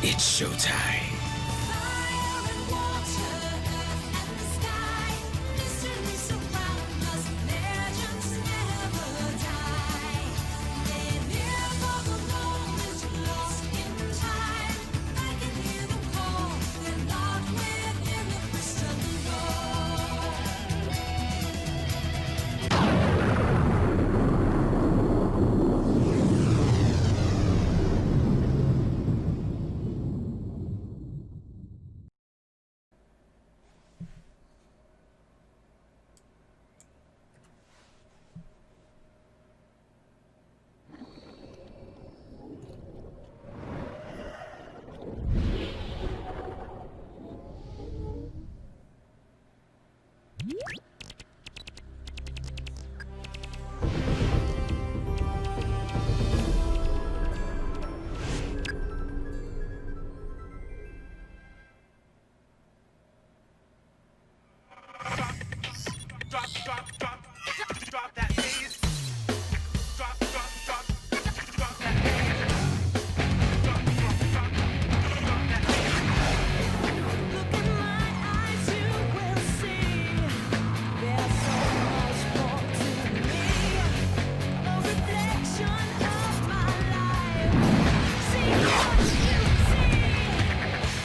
It's showtime. Drop that bass. Drop that Look in my eyes, you will see there's so much more to me. A reflection of my life. See what you see.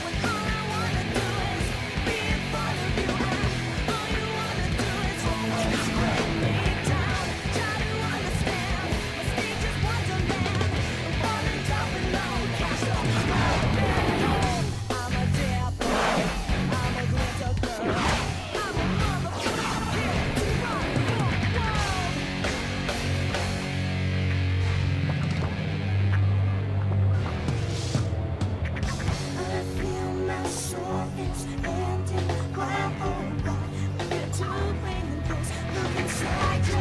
When all I wanna do is be in front of you, and all you wanna do is always break me down. Try to understand, my speech is wonderland. I'm falling down below, cast off my back. I'm a devil, I'm a glitter girl. I'm a motherfucker here to rock your world. I feel my soul is ending. Grab hold on, we're doing this. Look inside ya.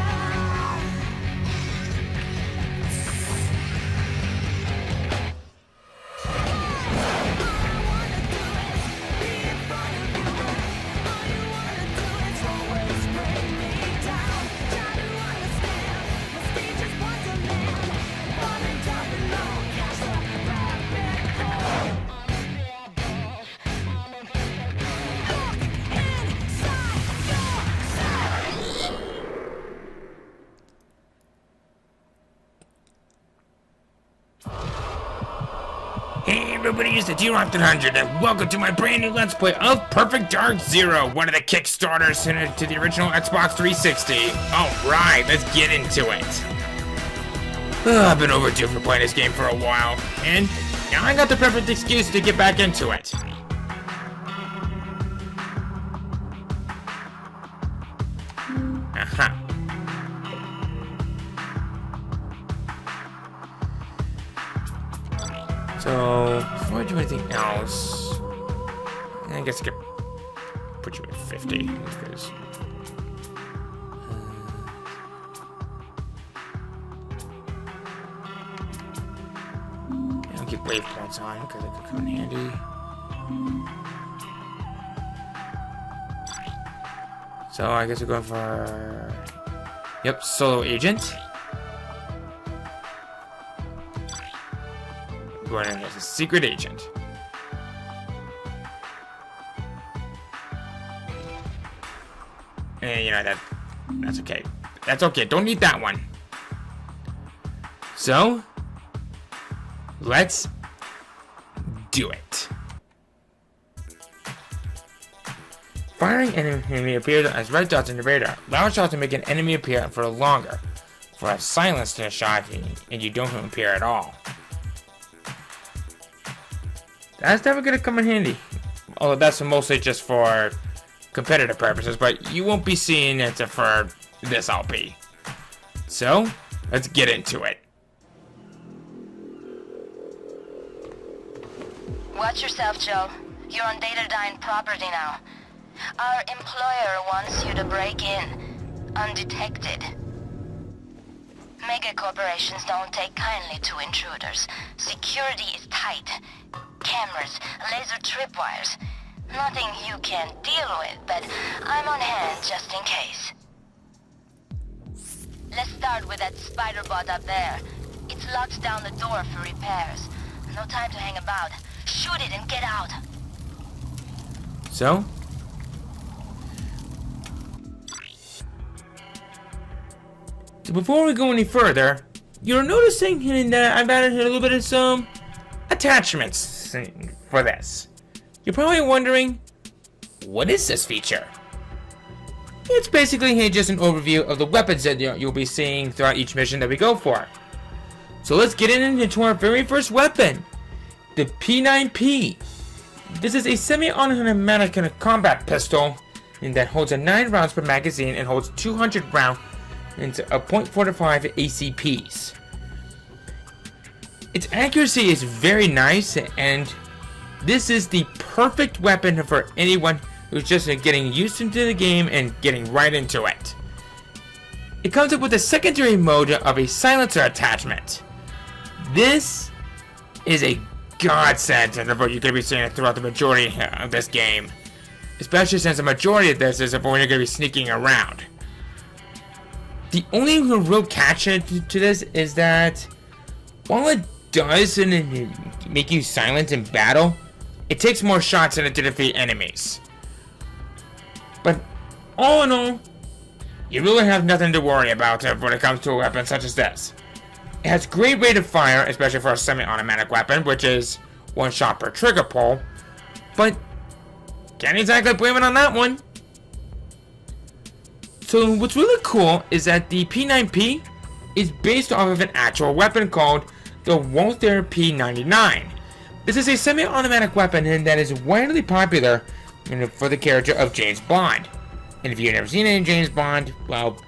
Hey everybody, it's the D-Rock100 and welcome to my brand new Let's Play of Perfect Dark Zero, one of the Kickstarters sent to the original Xbox 360. Alright, let's get into it. I've been overdue for playing this game for a while, and now I got the perfect excuse to get back into it. Aha. So, before I do anything else, I guess I could put you at 50, because... I'll keep wave points on, because it could come in handy. So, I guess we're going for... Yep, solo agent. Going in as a secret agent. And you know that's okay. That's okay. Don't need that one. So let's do it. Firing an enemy appears as red dots in the radar. Loud shots to make an enemy appear for longer. For a silence to a shot and you don't appear at all. That's never gonna come in handy. Although that's mostly just for competitive purposes, but you won't be seeing it for this LP. So, let's get into it. Watch yourself, Joe. You're on Datadyne property now. Our employer wants you to break in, undetected. Mega corporations don't take kindly to intruders. Security is tight. Cameras, laser tripwires. Nothing you can't deal with, but I'm on hand just in case. Let's start with that spider bot up there. It's locked down the door for repairs. No time to hang about. Shoot it and get out. So? So before we go any further, you're noticing that I've added a little bit of some attachments for this. You're probably wondering, what is this feature? It's basically just an overview of the weapons that you'll be seeing throughout each mission that we go for. So let's get into our very first weapon, the P9P. This is a semi-automatic combat pistol that holds 9 rounds per magazine and holds 200 rounds into a .45 ACPs. Its accuracy is very nice, and this is the perfect weapon for anyone who's just getting used into the game and getting right into it. It comes up with a secondary mode of a silencer attachment. This is a godsend for what you're going to be seeing throughout the majority of this game, especially since the majority of this is when you're going to be sneaking around. The only real catch to this is that while it does make you silent in battle, it takes more shots in it to defeat enemies. But all in all, you really have nothing to worry about when it comes to a weapon such as this. It has great rate of fire, especially for a semi-automatic weapon, which is 1 shot per trigger pull, but can't exactly blame it on that one. So what's really cool is that the P9P is based off of an actual weapon called the Walther P99. This is a semi-automatic weapon that is widely popular for the character of James Bond. And if you've never seen any James Bond, well,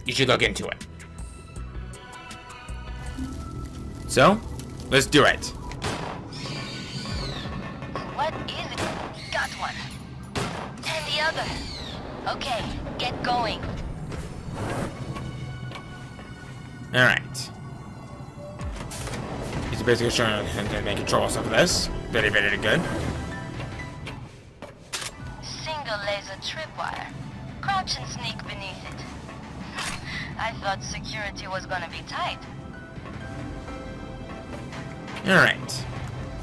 you should look into it. So, let's do it. What is it? Got one. And the other. Okay, get going. Alright. He's basically showing him how to control some of this. Very, very good. Single laser tripwire. Crouch and sneak beneath it. I thought security was gonna be tight. Alright.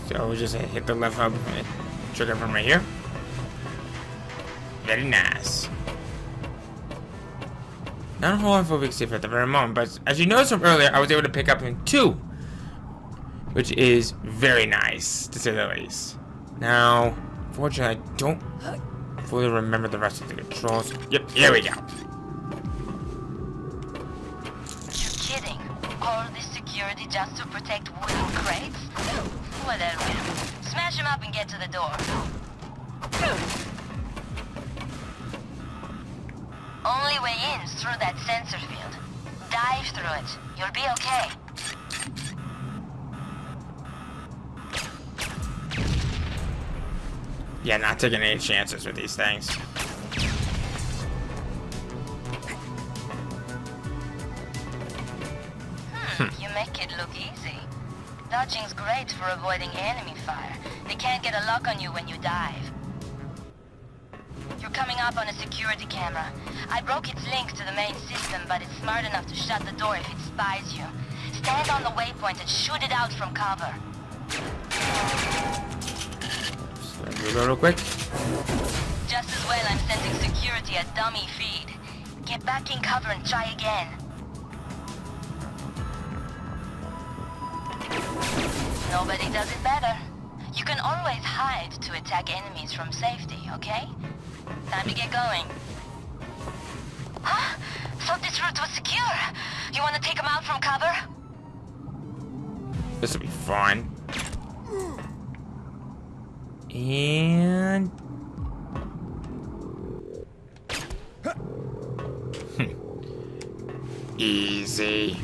So we just hit the left hub trigger from right here. Very nice. Not a whole lot for weak safe at the very moment, but as you noticed from earlier, I was able to pick up in 2, which is very nice, to say the least. Now, fortunately, I don't fully remember the rest of the controls. Yep, here we go. You're kidding. All this security just to protect wooden crates? Whatever. Smash him up and get to the door. Only way in is through that sensor field. Dive through it. You'll be okay. Yeah, not taking any chances with these things. You make it look easy. Dodging's great for avoiding enemy fire. They can't get a lock on you when you dive. You're coming up on a security camera. I broke its link to the main system, but it's smart enough to shut the door if it spies you. Stand on the waypoint and shoot it out from cover. Reload real quick. Just as well I'm sending security a dummy feed. Get back in cover and try again. Nobody does it better. You can always hide to attack enemies from safety, okay? Time to get going. Huh? Thought this route was secure. You want to take them out from cover? This will be fun. And easy.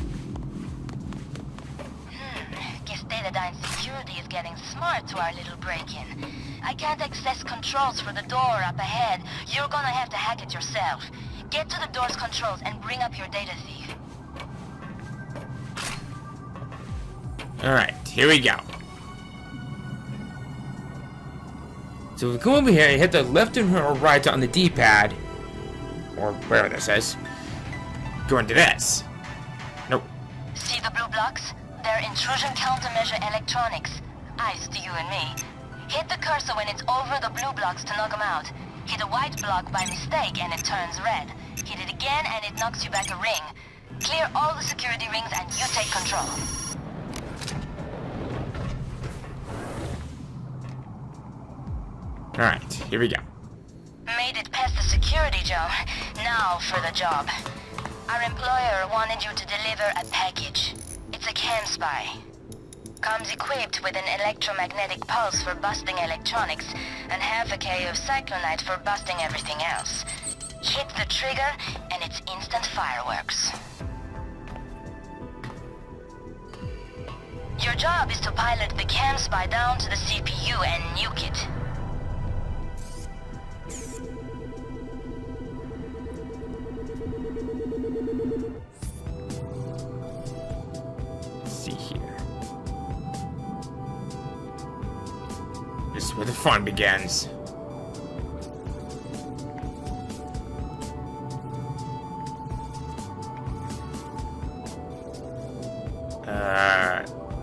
Guess Datadyne security is getting smart to our little break-in. I can't access controls for the door up ahead. You're gonna have to hack it yourself. Get to the door's controls and bring up your data thief. Alright, here we go. So if we come over here and hit the left and right on the D-pad, or wherever this is, go into this. Nope. See the blue blocks? They're intrusion countermeasure electronics. ice to you and me. Hit the cursor when it's over the blue blocks to knock them out. Hit a white block by mistake and it turns red. Hit it again and it knocks you back a ring. Clear all the security rings and you take control. Alright, here we go. Made it past the security, Joe. Now for the job. Our employer wanted you to deliver a package. It's a cam spy. Comes equipped with an electromagnetic pulse for busting electronics and half a K of cyclonite for busting everything else. Hit the trigger and it's instant fireworks. Your job is to pilot the cam spy down to the CPU and nuke it. Let's see here. This is where the fun begins.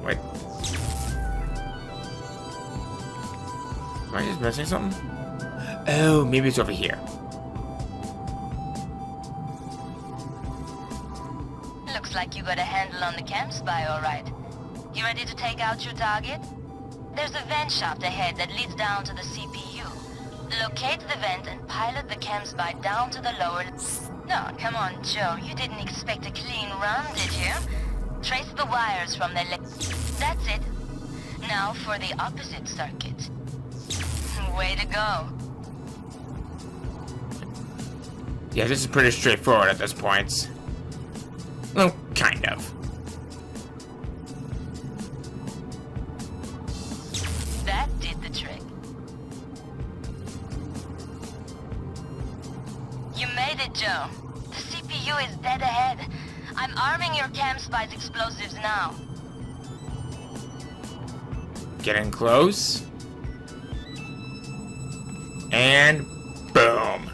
Wait. Am I just missing something? Oh, maybe it's over here. Looks like you got a handle on the cam spy, all right. You ready to take out your target? There's a vent shaft ahead that leads down to the CPU. Locate the vent and pilot the cam spy down to the lower... No, come on, Joe. You didn't expect a clean run, did you? Trace the wires from the That's it. Now for the opposite circuit. Way to go. Yeah, this is pretty straightforward at this point. Well, kind of. That did the trick. You made it, Joe. The CPU is dead ahead. I'm arming your cam spy's explosives now. Getting close. And boom.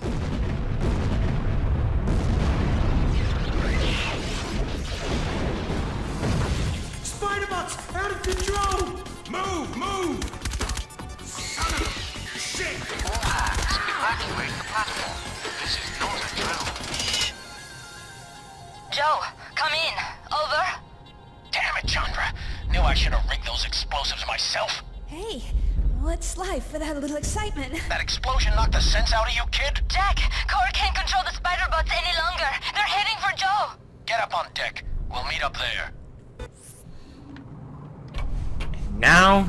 Spider-Bots out of control! Move! Move! Son of shit! Evacuate the platform. This is not a drill. Joe, come in. Over. Damn it, Chandra. Knew I should have rigged those explosives myself. Hey, what's life without a little excitement? That explosion knocked the sense out of you, kid. Jack, Core can't control the spider bots any longer. They're heading for Joe. Get up on deck. We'll meet up there. Now,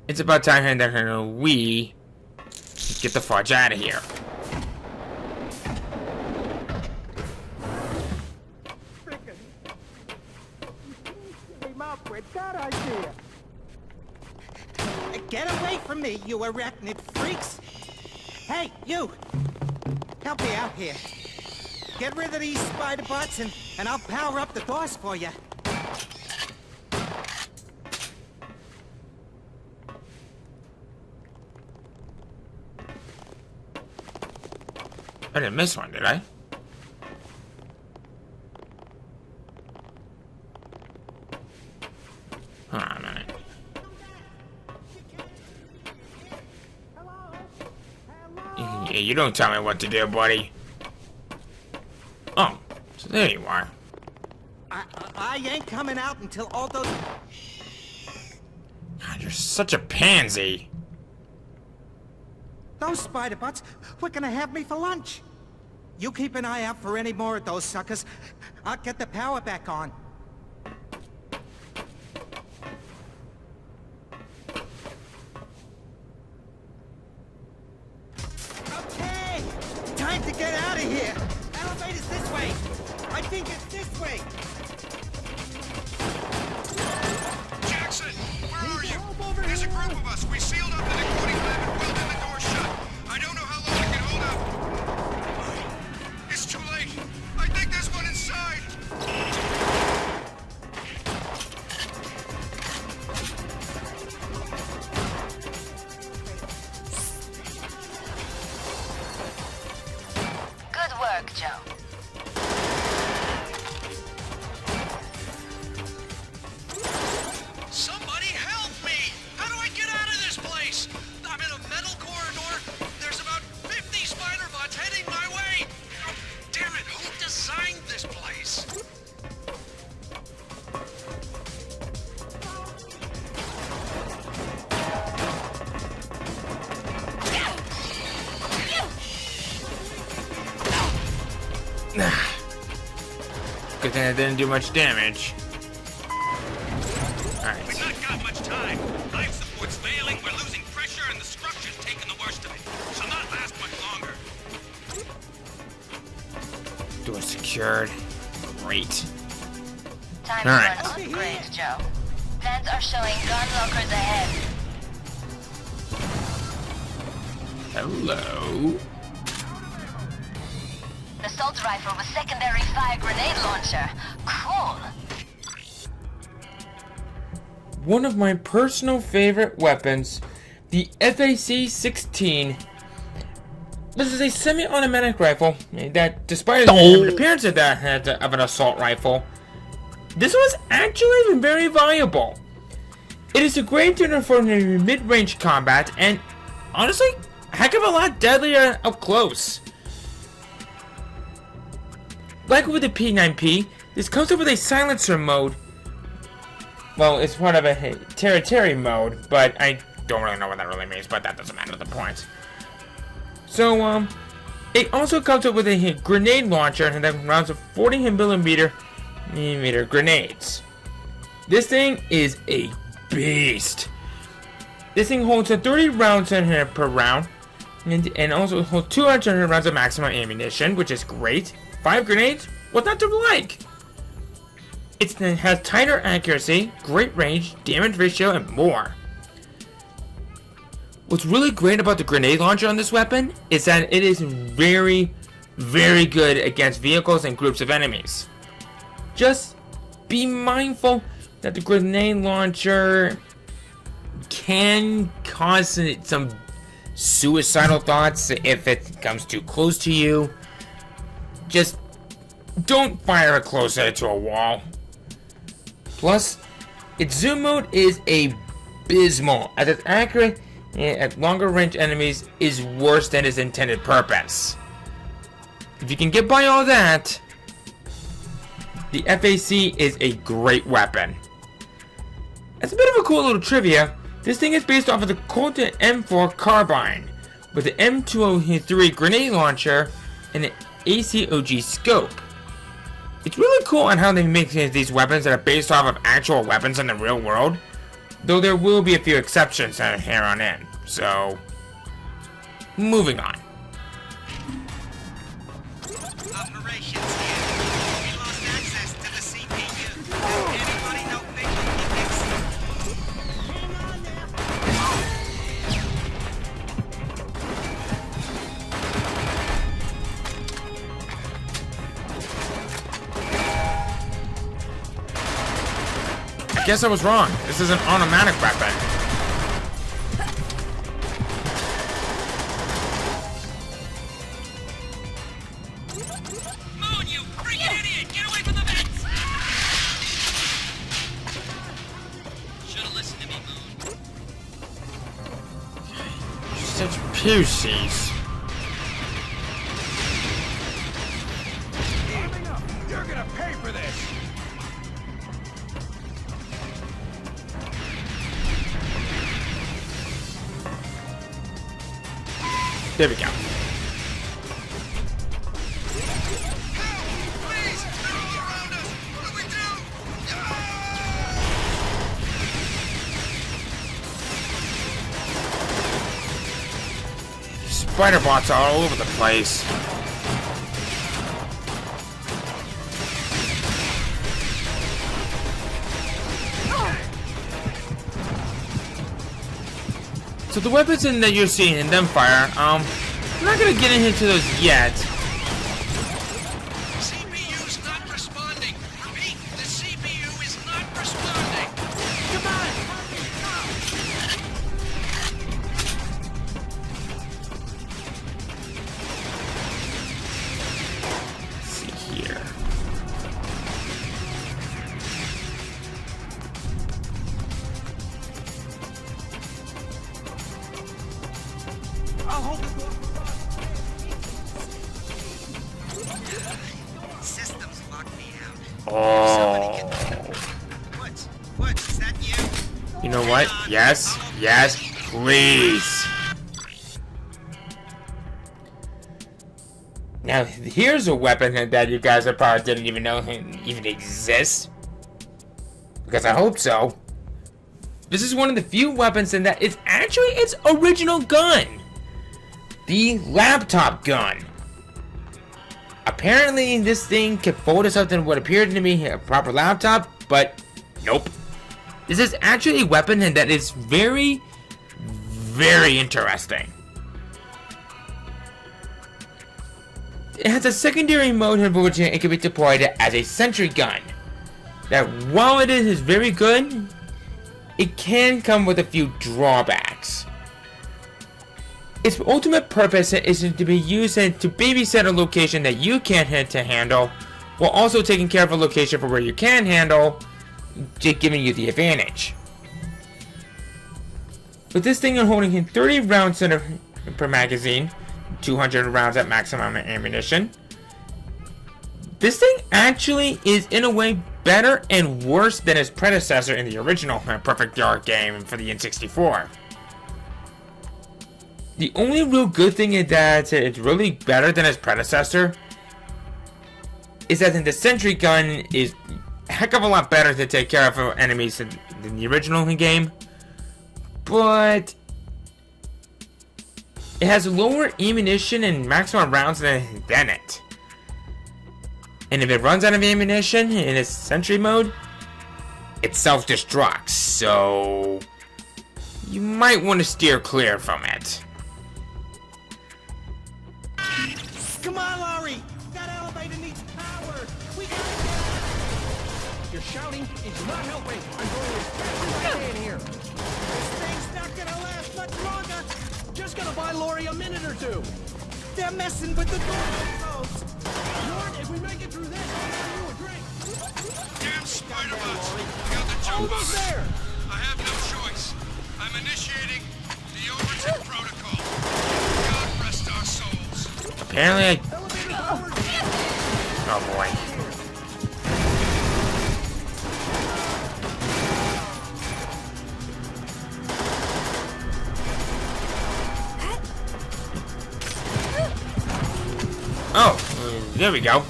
it's about time that we get the fudge out of here. Came up with that idea. Get away from me, you arachnid freaks! Hey, you! Help me out here. Get rid of these spider bots and I'll power up the doors for you. I didn't miss one, did I? Hold on a minute. Yeah, you don't tell me what to do, buddy. Oh, so there you are. I ain't coming out until all those... God, you're such a pansy. Those spider bots were gonna have me for lunch. You keep an eye out for any more of those suckers. I'll get the power back on. Okay! Time to get out of here! Elevator's this way! I think it's this way! Jackson, where are you? There's a group of us. We sealed up the decoding lab and welded the door shut. I don't know how long I can hold out. It's too late. I think there's one inside. Good work, Joe. good thing I didn't do much damage. Alright. We've not got much time. Life support's failing, we're losing pressure, and the structure's taking the worst of it. Shall not last much longer. Door secured. Great. Time All right. for an upgrade, Joe. Plans are showing gun lockers ahead. Hello. Assault rifle with secondary fire grenade launcher. Cool. One of my personal favorite weapons, the FAC-16. This is a semi-automatic rifle that, despite the appearance of that of an assault rifle, this was actually very viable. It is a great tuner for mid-range combat, and honestly, a heck of a lot deadlier up close. Like with the P9P, this comes with a silencer mode. Well, it's part of a territory mode, but I don't really know what that really means, but that doesn't matter to the point. So, it also comes with a grenade launcher that rounds of 40mm grenades. This thing is a beast. This thing holds 30 rounds in here per round, and also holds 200 rounds of maximum ammunition, which is great. 5 grenades? What's not to like? It has tighter accuracy, great range, damage ratio, and more. What's really great about the grenade launcher on this weapon is that it is very, very good against vehicles and groups of enemies. Just be mindful that the grenade launcher can cause some suicidal thoughts if it comes too close to you. Just don't fire it closer to a wall. Plus, its zoom mode is abysmal, as it's accurate at longer range enemies is worse than its intended purpose. If you can get by all that, the FAC is a great weapon. As a bit of a cool little trivia, this thing is based off of the Colt M4 carbine, with the M203 grenade launcher and an ACOG scope. It's really cool on how they make these weapons that are based off of actual weapons in the real world, though there will be a few exceptions here on in. So, moving on. Operations here. We lost access to the CPU. Anybody know things we can fix? Hang on I guess I was wrong. This is an automatic weapon. Moon, you freaking idiot! Get away from the vents! Should've listened to me, Moon. Such pussies. You're gonna pay for this! There we go. Please! They're all around us! What do we do? Spider bots are all over the place. So the weapons that you're seeing in them fire, I'm not gonna get into those yet. CPU's not responding. Repeat, the CPU is not responding. Come on! Let's see here. I'll hold the door. Systems locked me out. Oh. What? Is that you? You know what? Yes, yes, please. Now, here's a weapon that you guys probably didn't even know even exists. Because I hope so. This is one of the few weapons in that it's actually its original gun. The laptop gun. Apparently, this thing could fold itself into what appeared to me a proper laptop, but nope. This is actually a weapon that is very, very interesting. It has a secondary mode in which it can be deployed as a sentry gun. That while it is very good, it can come with a few drawbacks. Its ultimate purpose is to be used to babysit a location that you can't hit to handle, while also taking care of a location for where you can handle, giving you the advantage. With this thing holding 30 rounds per magazine, 200 rounds at maximum ammunition, this thing actually is in a way better and worse than its predecessor in the original Perfect Dark game for the N64. The only real good thing is that it's really better than its predecessor is that the sentry gun is a heck of a lot better to take care of enemies than the original game, but it has lower ammunition and maximum rounds than it. And if it runs out of ammunition in its sentry mode, it self-destructs, so you might want to steer clear from it. Come on, Laurie! That elevator needs power! We gotta get... Your shouting is not helping. I'm going as fast as I can here. This thing's not gonna last much longer! Just gonna buy Lori a minute or two. They're messing with the door controls! Lord, if we make it through this, I'll buy you a drink. Damn spider bots! We got the jump on Almost it. there. I have no choice. I'm initiating the overton protocol. God rest our souls. Apparently, oh boy. Oh, there we go.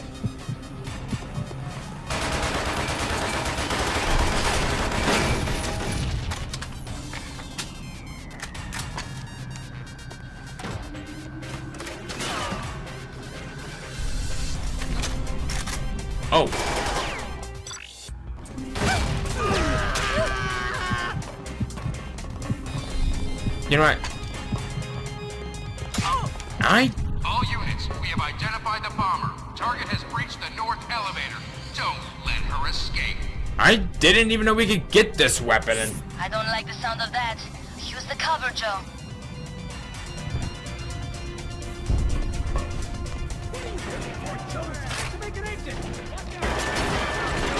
Oh. You know what? All units, we have identified the bomber. Target has breached the north elevator. Don't let her escape. I didn't even know we could get this weapon. I don't like the sound of that. Use the cover, Joe.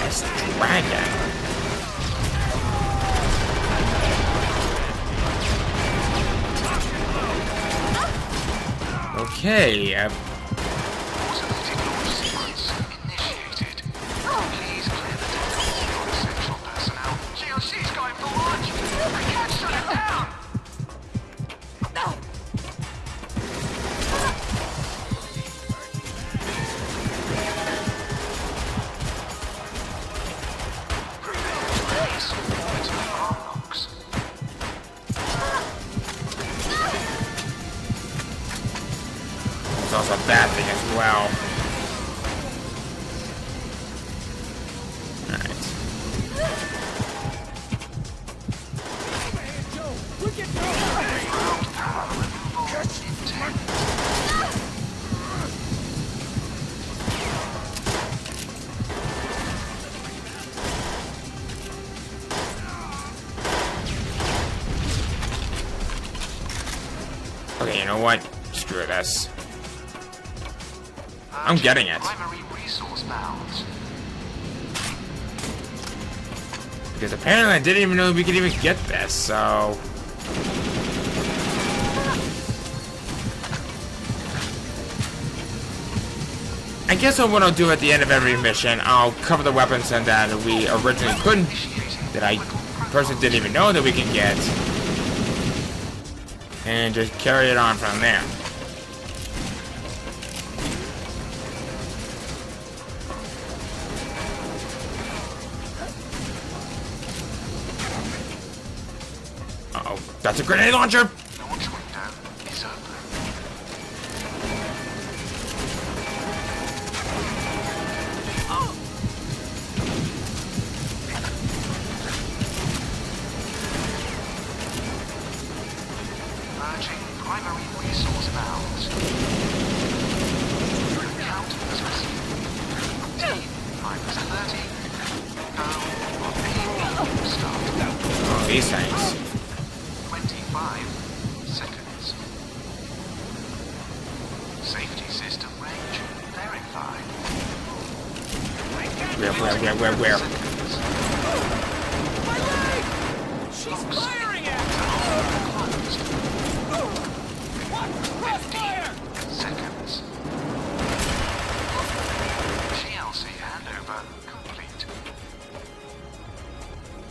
This dragon. Okay, Automated launch sequence initiated. Please clear the DATACORE essential personnel. GOC's going for launch. We can't shut it down. Please monitor the arm locks. it's also a bad thing as well. Okay, you know what? Screw this. I'm getting it. Primary resource bounds. Because apparently I didn't even know we could even get this, so... I guess what I'll do at the end of every mission, I'll cover the weapons and that we originally couldn't, that I personally didn't even know that we can get, and just carry it on from there. Uh-oh, that's a grenade launcher! Launch window is open. Merging primary resource valves. Count as resumed. T-30. Go on aim. Start. Oh, these things. 25 seconds. Safety system range verified. Where? Seconds. My leg! She's firing at me! Closed. What? Crossfire! Seconds. GLC handover complete.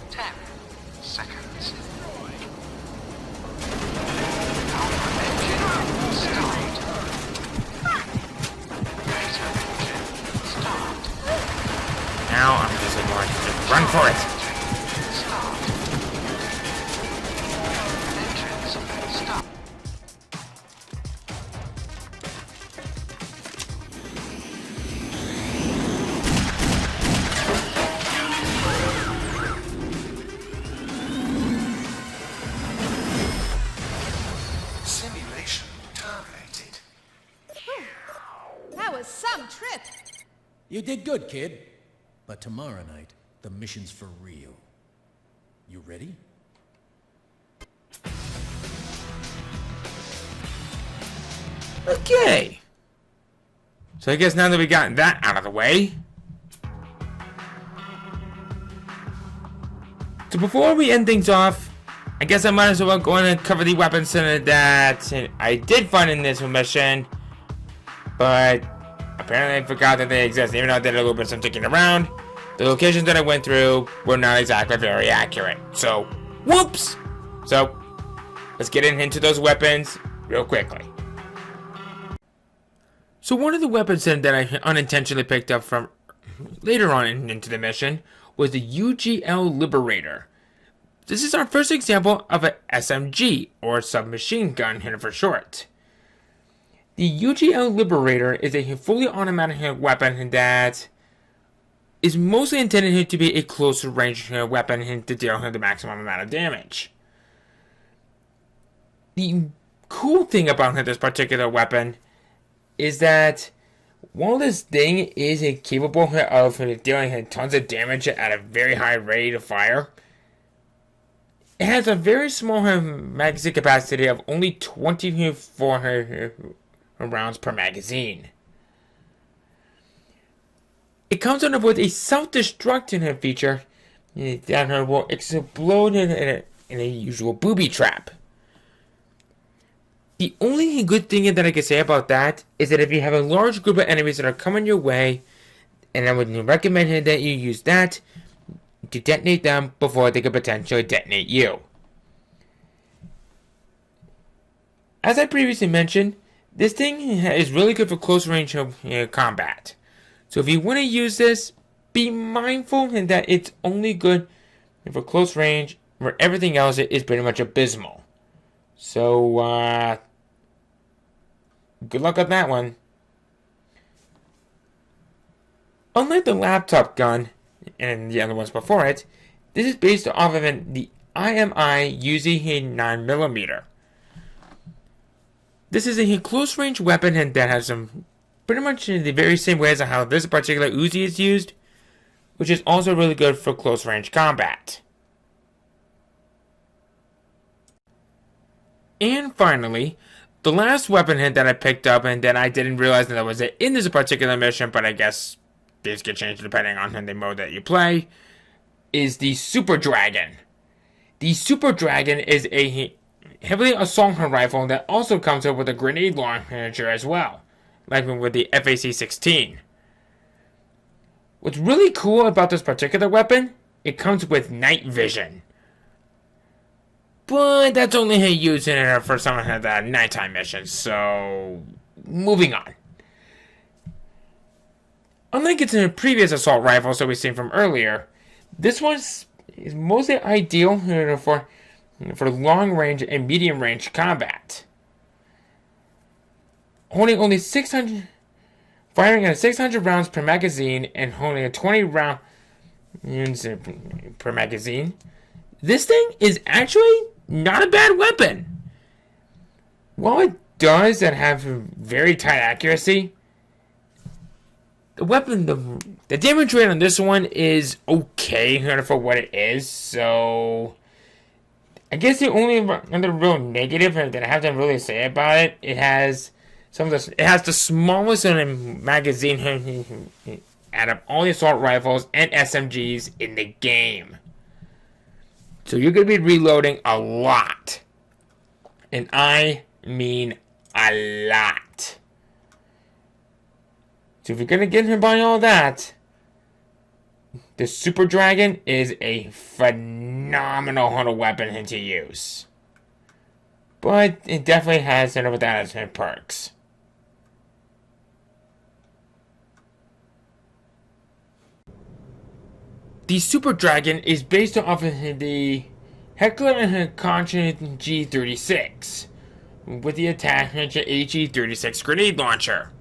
10 seconds. Alpha engine start. Beta engine start. Now I'm just going to just run for it. Start. Engines start. Simulation terminated. That was some trip. You did good, kid. But tomorrow night, the mission's for real. You ready? Okay. So I guess now that we got that out of the way. So before we end things off, I guess I might as well go in and cover the weapon center that I did find in this mission. But apparently I forgot that they exist. Even though I did a little bit of some digging around, the locations that I went through were not exactly very accurate. So, whoops! So, let's get into those weapons real quickly. So one of the weapons that I unintentionally picked up from later on into the mission was the UGL Liberator. This is our first example of an SMG, or submachine gun here for short. The UGL Liberator is a fully automatic weapon that is mostly intended to be a closer range weapon to deal the maximum amount of damage. The cool thing about this particular weapon is that while this thing is capable of dealing tons of damage at a very high rate of fire, it has a very small magazine capacity of only 24 rounds per magazine. It comes with a self-destruct feature that will explode in a usual booby trap. The only good thing that I can say about that is that if you have a large group of enemies that are coming your way, and I would recommend that you use that to detonate them before they could potentially detonate you. As I previously mentioned, this thing is really good for close range combat. So if you want to use this, be mindful that it's only good for close range, where everything else is pretty much abysmal. So, good luck on that one. Unlike the laptop gun and the other ones before it, this is based off of the IMI UZ 9mm. This is a close range weapon that has some pretty much the very same way as how this particular Uzi is used, which is also really good for close range combat. And finally, the last weapon that I picked up and that I didn't realize that was in this particular mission, but I guess these get changed depending on the mode that you play, is the Super Dragon. The Super Dragon is a heavily assault rifle that also comes with a grenade launcher as well, like with the FAC-16. What's really cool about this particular weapon, it comes with night vision. But that's only used for some of the nighttime missions, so moving on. Unlike its previous assault rifles that we've seen from earlier, this one is mostly ideal for for long range and medium range combat. Holding only 600, firing at 600 rounds per magazine and holding a 20 round per magazine. This thing is actually not a bad weapon. While it does have very tight accuracy, the damage rate on this one is okay for what it is. So I guess the only other real negative that I have to really say about it, it has the smallest magazine out of all the assault rifles and SMGs in the game. So you're going to be reloading a lot. And I mean a lot. So if you're going to get him by all that, the Super Dragon is a phenomenal hunter weapon to use. But it definitely has some of that as perks. The Super Dragon is based off of the Heckler and Koch G36 with the attachment to HE36 grenade launcher.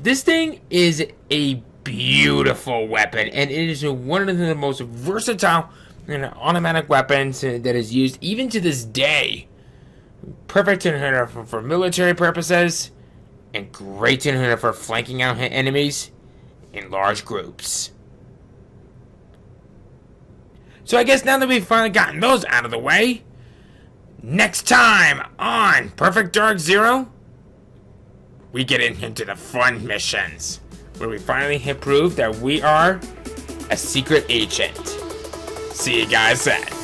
This thing is a beautiful weapon, and it is one of the most versatile automatic weapons that is used even to this day. Perfect for military purposes, and great for flanking out enemies in large groups. So I guess now that we've finally gotten those out of the way, next time on Perfect Dark Zero, we get into the fun missions, where we finally prove that we are a secret agent. See you guys then.